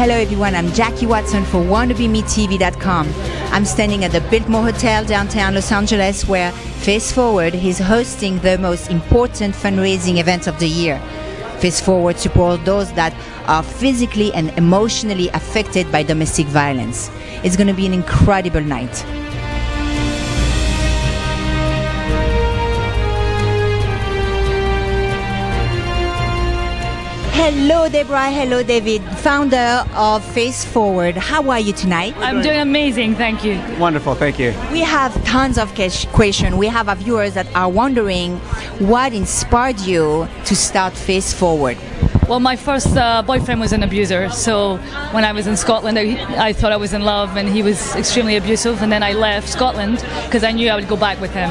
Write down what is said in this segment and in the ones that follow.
Hello everyone, I'm Jackie Watson for WannaBeMeTV.com. I'm standing at the Biltmore Hotel downtown Los Angeles where Face Forward is hosting the most important fundraising event of the year. Face Forward supports those that are physically and emotionally affected by domestic violence. It's going to be an incredible night. Hello Deborah, hello David, founder of Face Forward. How are you tonight? I'm doing amazing, thank you. Wonderful, thank you. We have tons of questions. We have our viewers that are wondering what inspired you to start Face Forward. Well, my first boyfriend was an abuser, so when I was in Scotland I thought I was in love and he was extremely abusive, and then I left Scotland because I knew I would go back with him.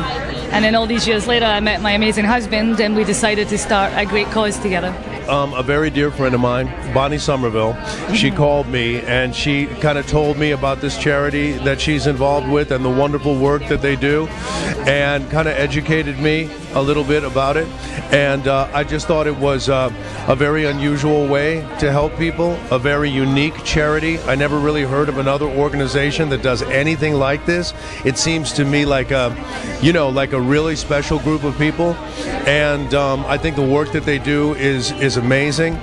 And then all these years later I met my amazing husband and we decided to start a great cause together. A very dear friend of mine, Bonnie Somerville, she called me and she kind of told me about this charity that she's involved with and the wonderful work that they do, and kind of educated me a little bit about it. And I just thought it was a very unusual way to help people, a very unique charity. I never really heard of another organization that does anything like this. It seems to me like a, you know, like a really special group of people. And I think the work that they do is amazing.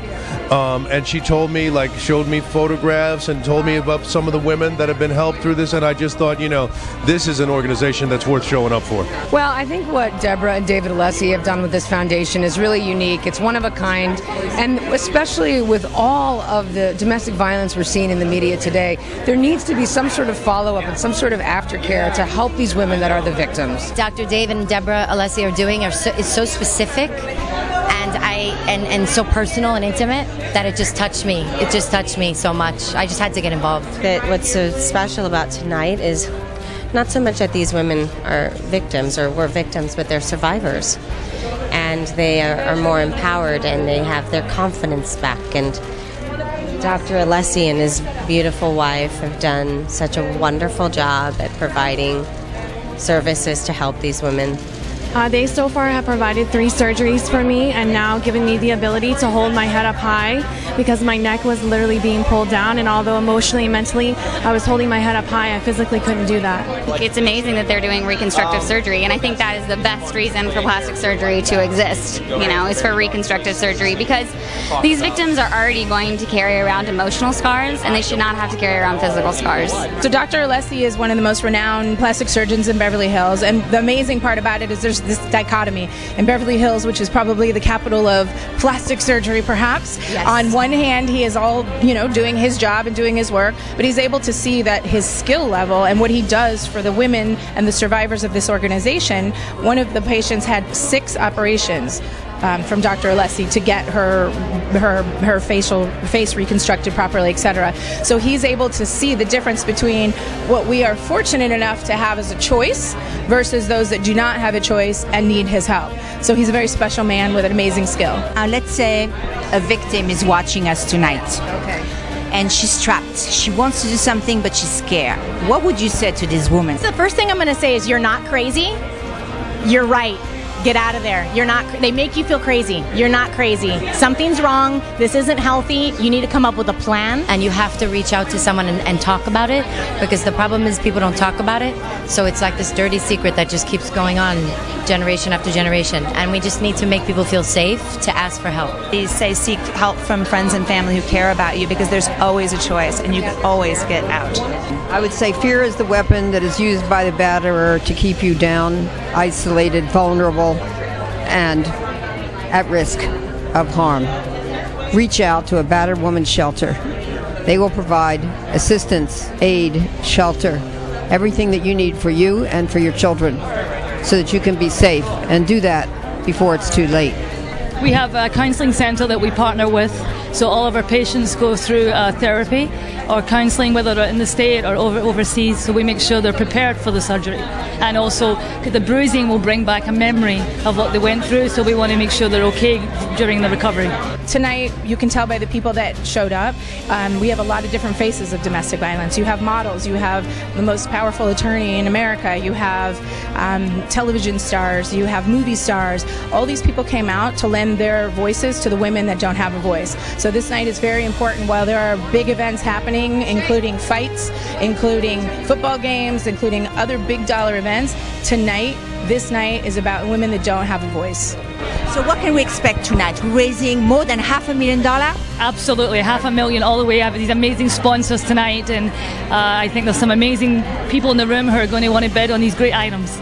And she told me, like, showed me photographs and told me about some of the women that have been helped through this, and I just thought, you know, this is an organization that's worth showing up for. Well, I think what Deborah and David ALESSI have done with this foundation is really unique. It's one of a kind, and especially with all of the domestic violence we're seeing in the media today, there needs to be some sort of follow-up and some sort of aftercare to help these women that are the victims. Dr. David and Deborah ALESSI are doing is so specific and so personal and intimate that it just touched me. It just touched me so much. I just had to get involved. What's so special about tonight is not so much that these women are victims or were victims, but they're survivors. And they are more empowered and they have their confidence back. And Dr. ALESSI and his beautiful wife have done such a wonderful job at providing services to help these women. They so far have provided 3 surgeries for me and now given me the ability to hold my head up high because my neck was literally being pulled down, and although emotionally and mentally I was holding my head up high, I physically couldn't do that. It's amazing that they're doing reconstructive surgery, and I think that is the best reason for plastic surgery to exist, you know, is for reconstructive surgery, because these victims are already going to carry around emotional scars and they should not have to carry around physical scars. So Dr. ALESSI is one of the most renowned plastic surgeons in Beverly Hills, and the amazing part about it is there's this dichotomy. In Beverly Hills, which is probably the capital of plastic surgery perhaps, yes. On one hand he is all, you know, doing his job and doing his work, but he's able to see that his skill level and what he does for the women and the survivors of this organization. One of the patients had 6 operations from Dr. ALESSI to get her face reconstructed properly, etc. So he's able to see the difference between what we are fortunate enough to have as a choice versus those that do not have a choice and need his help. So he's a very special man with an amazing skill. Let's say a victim is watching us tonight. Okay. And she's trapped. She wants to do something, but she's scared. What would you say to this woman? The first thing I'm going to say is you're not crazy. You're right. Get out of there. You're not. They make you feel crazy. You're not crazy. Something's wrong. This isn't healthy. You need to come up with a plan. And you have to reach out to someone and talk about it, because the problem is people don't talk about it. So it's like this dirty secret that just keeps going on generation after generation. And we just need to make people feel safe to ask for help. Please say seek help from friends and family who care about you, because there's always a choice and you can always get out. I would say fear is the weapon that is used by the batterer to keep you down, isolated, vulnerable, and at risk of harm. Reach out to a battered woman's shelter. They will provide assistance, aid, shelter, everything that you need for you and for your children, so that you can be safe, and do that before it's too late. We have a counselling centre that we partner with, so all of our patients go through therapy, or counselling, whether they're in the state or overseas, so we make sure they're prepared for the surgery. And also, the bruising will bring back a memory of what they went through, so we want to make sure they're okay during the recovery. Tonight, you can tell by the people that showed up, we have a lot of different faces of domestic violence. You have models, you have the most powerful attorney in America, you have television stars, you have movie stars. All these people came out to lend their voices to the women that don't have a voice. So this night is very important. While there are big events happening, including fights, including football games, including other big dollar events, tonight, this night is about women that don't have a voice. So what can we expect tonight? We're raising more than $500,000? Absolutely, $500,000 all the way. I have these amazing sponsors tonight, and I think there's some amazing people in the room who are going to want to bid on these great items.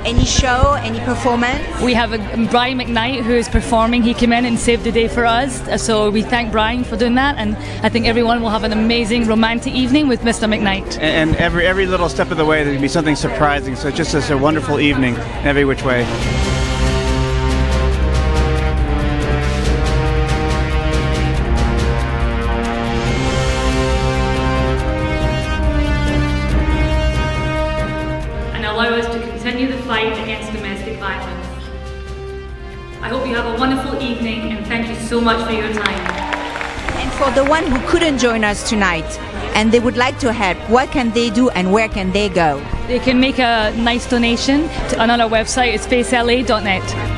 Any show, any performance? We have Brian McKnight who is performing. He came in and saved the day for us, so we thank Brian for doing that, and I think everyone will have an amazing romantic evening with Mr. McKnight. And every little step of the way there can be something surprising, so it's just a wonderful evening in every which way. Allow us to continue the fight against domestic violence. I hope you have a wonderful evening, and thank you so much for your time. And for the one who couldn't join us tonight and they would like to help, what can they do and where can they go? They can make a nice donation on our website. It's facela.net.